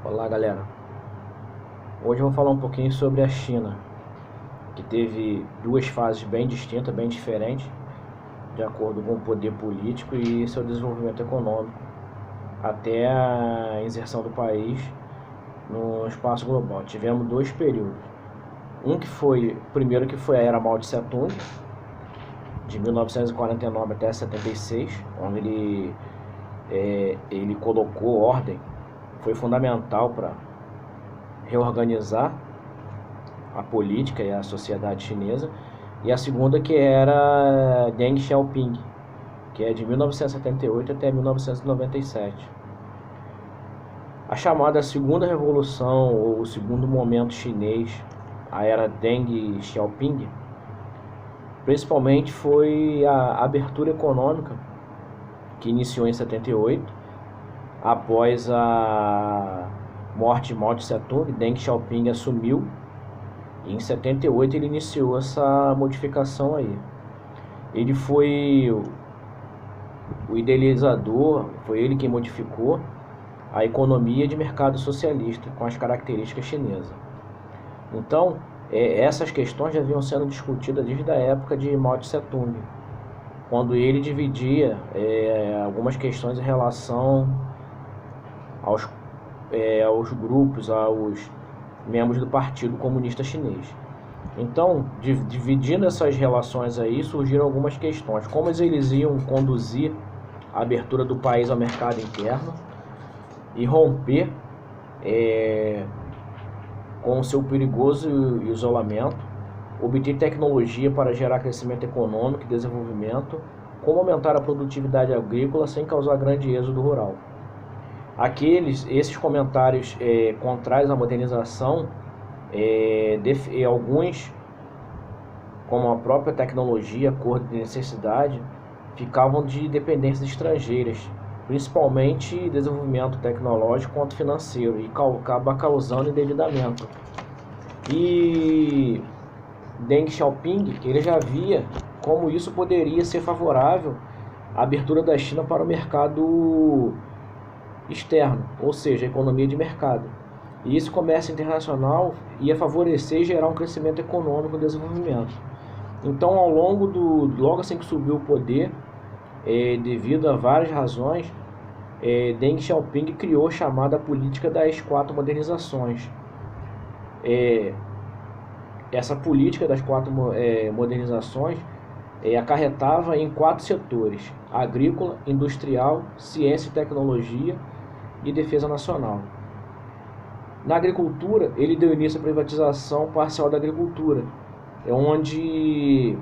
Olá galera, hoje eu vou falar um pouquinho sobre a China, que teve duas fases bem distintas, bem diferentes, de acordo com o poder político e seu desenvolvimento econômico, até a inserção do país no espaço global. Tivemos dois períodos, o primeiro que foi a era Mao Tse Tung, de 1949 até 76, onde ele colocou ordem, foi fundamental para reorganizar a política e a sociedade chinesa, e a segunda que era Deng Xiaoping, que é de 1978 até 1997. A chamada segunda revolução, ou o segundo momento chinês, a era Deng Xiaoping, principalmente foi a abertura econômica, que iniciou em 78, após a morte de Mao Tse Tung. Deng Xiaoping assumiu e em 78 ele iniciou essa modificação aí. Ele foi o idealizador, foi ele quem modificou a economia de mercado socialista com as características chinesas. Então, essas questões já vinham sendo discutidas desde a época de Mao Tse Tung, quando ele dividia algumas questões em relação aos grupos, aos membros do Partido Comunista Chinês. Então, dividindo essas relações aí, surgiram algumas questões, como eles iam conduzir a abertura do país ao mercado interno e romper com o seu perigoso isolamento, obter tecnologia para gerar crescimento econômico e desenvolvimento, como aumentar a produtividade agrícola sem causar grande êxodo rural. Esses comentários contrários à modernização, alguns, como a própria tecnologia, acordo de necessidade, ficavam de dependências estrangeiras, principalmente desenvolvimento tecnológico quanto financeiro, e acaba causando endividamento. E Deng Xiaoping, ele já via como isso poderia ser favorável à abertura da China para o mercado externo, ou seja, a economia de mercado. E esse comércio internacional ia favorecer e gerar um crescimento econômico e desenvolvimento. Então, logo assim que subiu o poder, devido a várias razões, Deng Xiaoping criou a chamada política das 4 modernizações. Essa política das 4 modernizações acarretava em 4 setores: agrícola, industrial, ciência e tecnologia e defesa nacional. Na agricultura, ele deu início à privatização parcial da agricultura, onde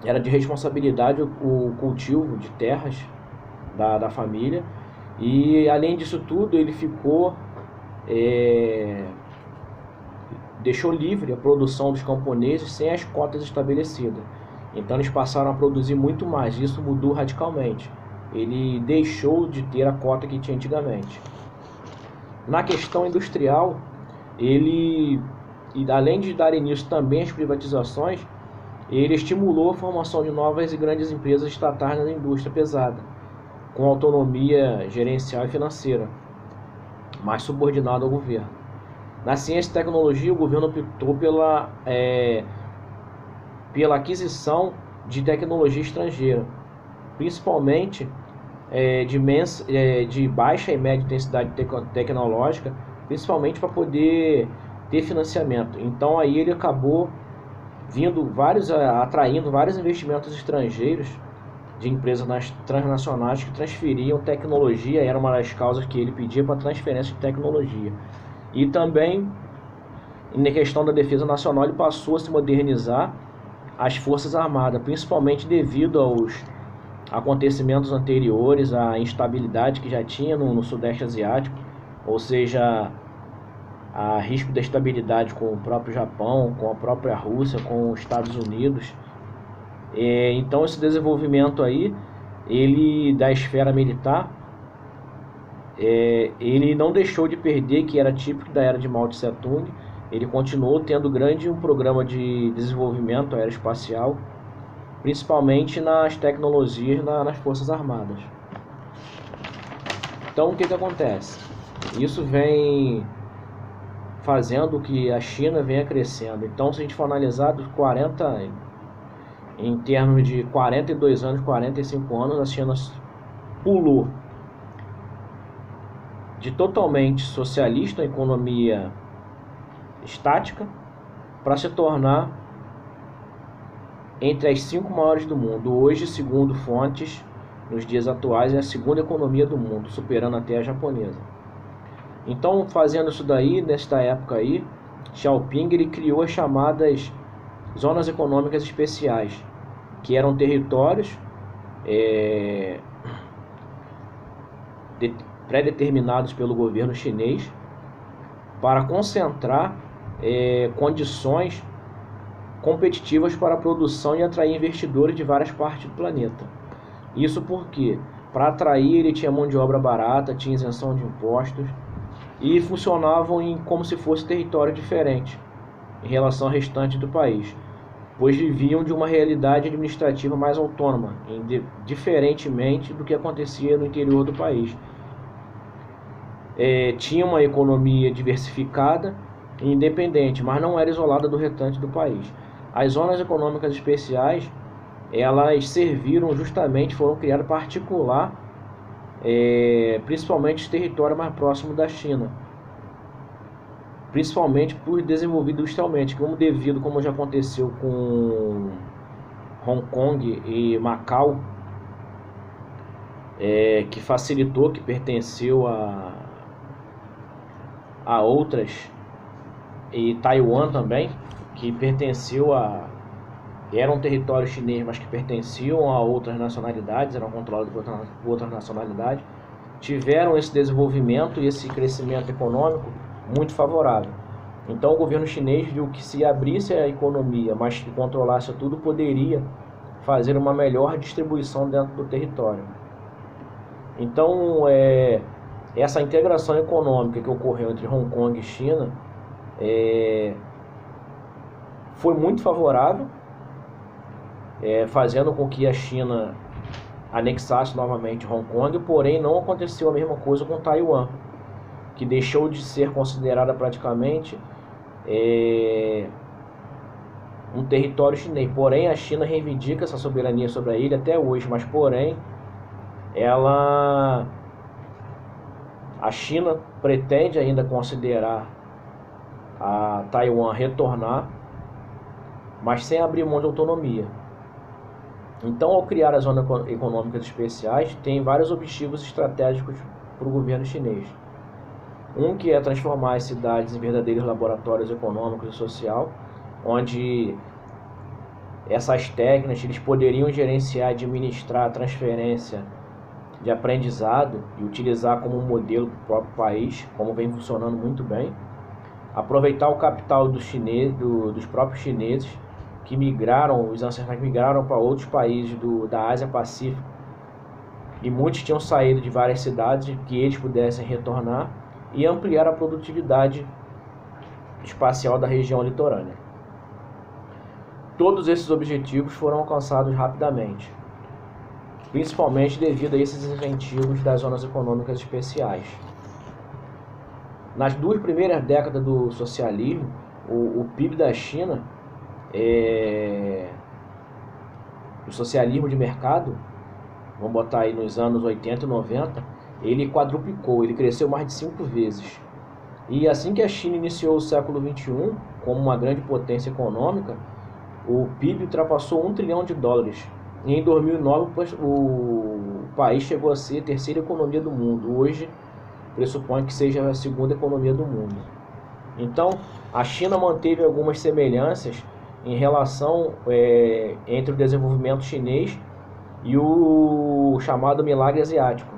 era de responsabilidade o cultivo de terras da família, e além disso tudo ele deixou livre a produção dos camponeses sem as cotas estabelecidas. Então eles passaram a produzir muito mais, isso mudou radicalmente. Ele deixou de ter a cota que tinha antigamente. Na questão industrial, além de dar início também às privatizações, ele estimulou a formação de novas e grandes empresas estatais na indústria pesada, com autonomia gerencial e financeira, mais subordinado ao governo. Na ciência e tecnologia, o governo optou pela aquisição de tecnologia estrangeira, principalmente de baixa e média intensidade tecnológica, principalmente para poder ter financiamento. Então aí ele acabou atraindo vários investimentos estrangeiros de empresas transnacionais que transferiam tecnologia. Era uma das causas que ele pedia para transferência de tecnologia. E também, na questão da defesa nacional, ele passou a se modernizar as Forças Armadas, principalmente devido aos acontecimentos anteriores, à instabilidade que já tinha no Sudeste Asiático, ou seja, a risco de estabilidade com o próprio Japão, com a própria Rússia, com os Estados Unidos. Então esse desenvolvimento aí, da esfera militar, ele não deixou de perder, que era típico da era de Mao Tse Tung. Ele continuou tendo um programa de desenvolvimento aeroespacial, principalmente nas tecnologias nas Forças Armadas. Então o que acontece? Isso vem fazendo que a China venha crescendo. Então, se a gente for analisar dos 40, em termos de 42 anos, 45 anos, a China pulou de totalmente socialista, economia estática, para se tornar entre as 5 maiores do mundo. Hoje, segundo fontes, nos dias atuais, é a segunda economia do mundo, superando até a japonesa. Então, fazendo isso daí, nesta época aí, Xiaoping ele criou as chamadas zonas econômicas especiais, que eram territórios pré-determinados pelo governo chinês para concentrar condições competitivas para a produção e atrair investidores de várias partes do planeta. Isso porque, para atrair, ele tinha mão de obra barata, tinha isenção de impostos e funcionavam como se fosse território diferente em relação ao restante do país, pois viviam de uma realidade administrativa mais autônoma, diferentemente do que acontecia no interior do país. Tinha uma economia diversificada e independente, mas não era isolada do restante do país. As zonas econômicas especiais, elas foram criadas para articular principalmente os territórios mais próximos da China, principalmente por desenvolvido industrialmente, como já aconteceu com Hong Kong e Macau, que facilitou, que pertenceu a outras, e Taiwan também, que pertenceu era um território chinês, mas que pertenciam a outras nacionalidades, eram controlados por outras nacionalidades, tiveram esse desenvolvimento e esse crescimento econômico muito favorável. Então o governo chinês viu que se abrisse a economia, mas que controlasse tudo, poderia fazer uma melhor distribuição dentro do território. Então essa integração econômica que ocorreu entre Hong Kong e China foi muito favorável, fazendo com que a China anexasse novamente Hong Kong, porém não aconteceu a mesma coisa com Taiwan, que deixou de ser considerada praticamente um território chinês. Porém, a China reivindica essa soberania sobre a ilha até hoje, mas porém a China pretende ainda considerar a Taiwan retornar, mas sem abrir mão de autonomia. Então, ao criar as zonas econômicas especiais, tem vários objetivos estratégicos para o governo chinês. Um que é transformar as cidades em verdadeiros laboratórios econômicos e social, onde essas técnicas eles poderiam gerenciar e administrar a transferência de aprendizado e utilizar como modelo para o próprio país, como vem funcionando muito bem. Aproveitar o capital dos próprios chineses, que migraram, os ancestrais migraram para outros países da Ásia Pacífico, e muitos tinham saído de várias cidades, que eles pudessem retornar e ampliar a produtividade espacial da região litorânea. Todos esses objetivos foram alcançados rapidamente, principalmente devido a esses incentivos das zonas econômicas especiais. Nas 2 primeiras décadas do socialismo, o PIB da China, o socialismo de mercado, vamos botar aí nos anos 80 e 90, ele quadruplicou, ele cresceu mais de 5 vezes. E assim que a China iniciou o século XXI, como uma grande potência econômica, o PIB ultrapassou $1 trilhão. E em 2009 o país chegou a ser a terceira economia do mundo. Hoje pressupõe que seja a segunda economia do mundo. Então, a China manteve algumas semelhanças em relação entre o desenvolvimento chinês e o chamado milagre asiático.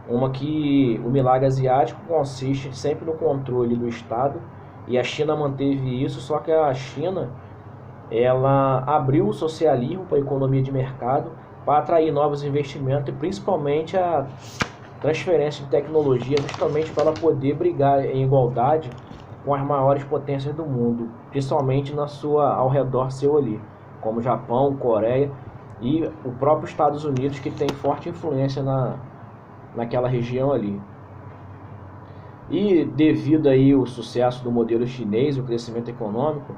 O milagre asiático consiste sempre no controle do Estado, e a China manteve isso, só que a China ela abriu o socialismo para a economia de mercado para atrair novos investimentos e principalmente a transferência de tecnologia, justamente para ela poder brigar em igualdade com as maiores potências do mundo, principalmente ao redor seu ali, como Japão, Coreia e o próprio Estados Unidos, que tem forte influência naquela região ali. E devido aí ao sucesso do modelo chinês, o crescimento econômico,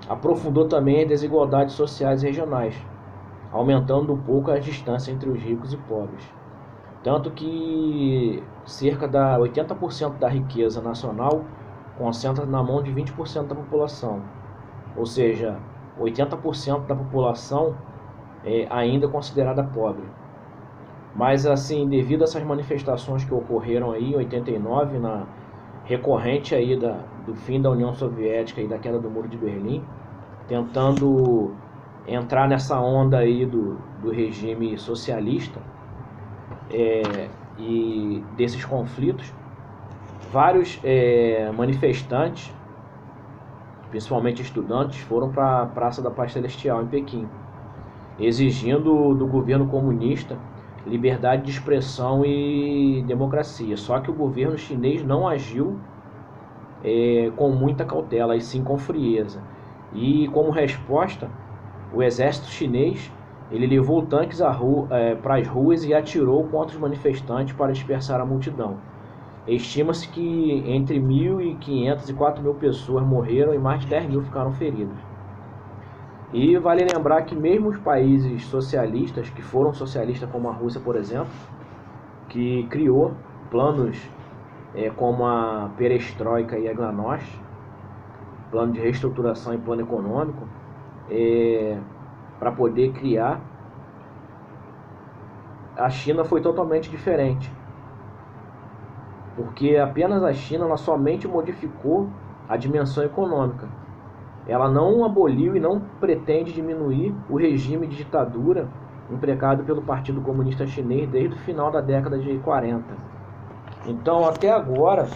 aprofundou também as desigualdades sociais e regionais, aumentando um pouco a distância entre os ricos e pobres. Tanto que cerca de 80% da riqueza nacional concentra na mão de 20% da população. Ou seja, 80% da população é ainda considerada pobre. Mas assim, devido a essas manifestações que ocorreram aí em 89, recorrente aí do fim da União Soviética e da queda do Muro de Berlim, tentando entrar nessa onda aí do regime socialista, e desses conflitos, vários manifestantes, principalmente estudantes, foram para a Praça da Paz Celestial em Pequim, exigindo do governo comunista liberdade de expressão e democracia. Só que o governo chinês não agiu com muita cautela, e sim com frieza. E como resposta, o exército chinês ele levou tanques para as ruas e atirou contra os manifestantes para dispersar a multidão. Estima-se que entre 1.500 e 4.000 pessoas morreram e mais de 10.000 ficaram feridas. E vale lembrar que mesmo os países socialistas, que foram socialistas como a Rússia, por exemplo, que criou planos como a Perestroika e a Glasnost, plano de reestruturação e plano econômico, para poder criar, a China foi totalmente diferente. Porque apenas a China ela somente modificou a dimensão econômica. Ela não aboliu e não pretende diminuir o regime de ditadura empregado pelo Partido Comunista Chinês desde o final da década de 40. Então, até agora,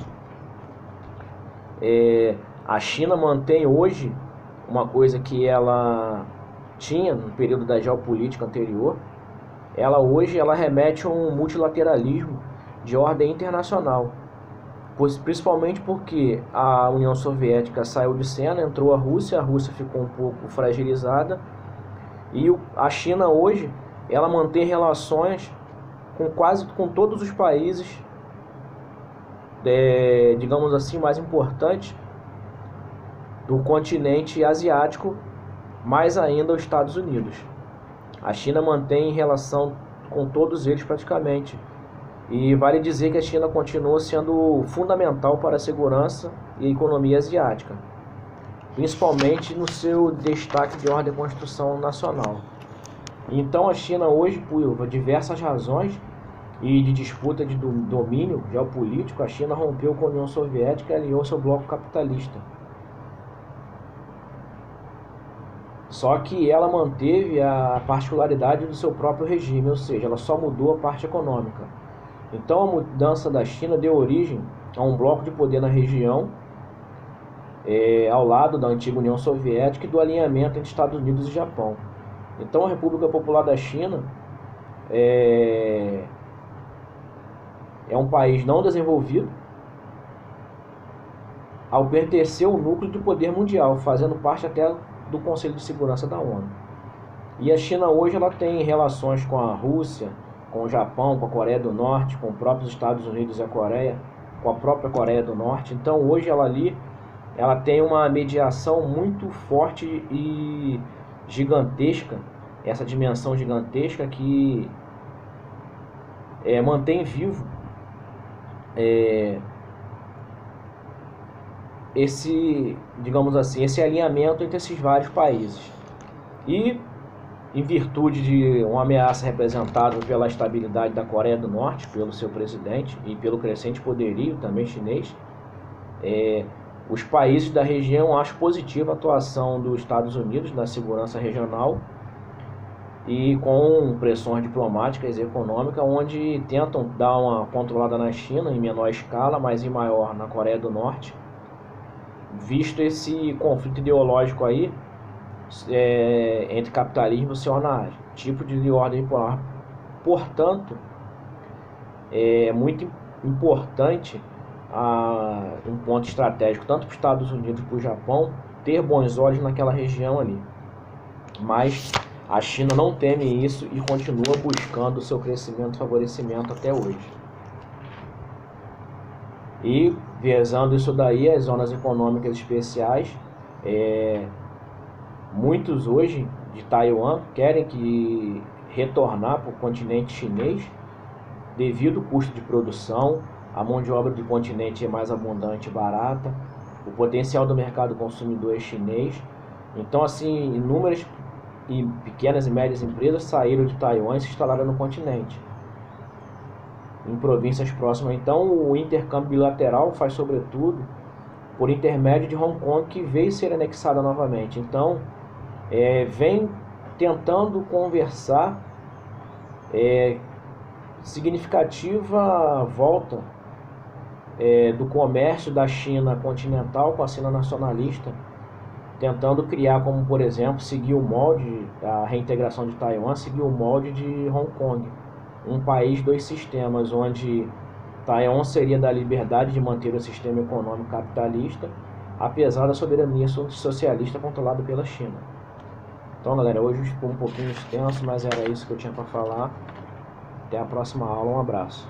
a China mantém hoje uma coisa que ela tinha no período da geopolítica anterior. Hoje ela remete a um multilateralismo de ordem internacional, principalmente porque a União Soviética saiu de cena, entrou a Rússia ficou um pouco fragilizada, e a China hoje ela mantém relações com todos os países, digamos assim, mais importantes do continente asiático, mais ainda os Estados Unidos. A China mantém relação com todos eles praticamente. E vale dizer que a China continua sendo fundamental para a segurança e a economia asiática, principalmente no seu destaque de ordem e construção nacional. Então a China hoje, por diversas razões e de disputa de domínio geopolítico, a China rompeu com a União Soviética e aliou-se ao bloco capitalista. Só que ela manteve a particularidade do seu próprio regime, ou seja, ela só mudou a parte econômica. Então a mudança da China deu origem a um bloco de poder na região, ao lado da antiga União Soviética e do alinhamento entre Estados Unidos e Japão. Então a República Popular da China é um país não desenvolvido, ao pertencer ao núcleo de poder mundial, fazendo parte até do Conselho de Segurança da ONU. E a China hoje ela tem relações com a Rússia, com o Japão, com a Coreia do Norte, com os próprios Estados Unidos e a Coreia, com a própria Coreia do Norte. Então hoje ela tem uma mediação muito forte e gigantesca, essa dimensão gigantesca que mantém vivo digamos assim, esse alinhamento entre esses vários países. E em virtude de uma ameaça representada pela estabilidade da Coreia do Norte, pelo seu presidente e pelo crescente poderio também chinês, os países da região acham positiva a atuação dos Estados Unidos na segurança regional e com pressões diplomáticas e econômicas, onde tentam dar uma controlada na China em menor escala, mas em maior na Coreia do Norte, visto esse conflito ideológico aí entre capitalismo e oceanário, tipo de ordem bipolar. Portanto, é muito importante um ponto estratégico tanto para os Estados Unidos como para o Japão ter bons olhos naquela região ali. Mas a China não teme isso e continua buscando o seu crescimento e favorecimento até hoje. E visando isso daí, as zonas econômicas especiais, muitos hoje de Taiwan querem retornar para o continente chinês devido ao custo de produção, a mão de obra do continente é mais abundante e barata, o potencial do mercado consumidor é chinês. Então, assim, inúmeras e pequenas e médias empresas saíram de Taiwan e se instalaram no continente, em províncias próximas. Então, o intercâmbio bilateral faz sobretudo por intermédio de Hong Kong, que veio ser anexada novamente. Então, vem tentando conversar significativa volta do comércio da China continental com a China nacionalista, tentando criar, como por exemplo, seguir o molde da reintegração de Taiwan, seguir o molde de Hong Kong, um país, dois sistemas, onde Taiwan seria da liberdade de manter o sistema econômico capitalista, apesar da soberania socialista controlada pela China. Então, galera, hoje ficou um pouquinho extenso, mas era isso que eu tinha para falar. Até a próxima aula, um abraço.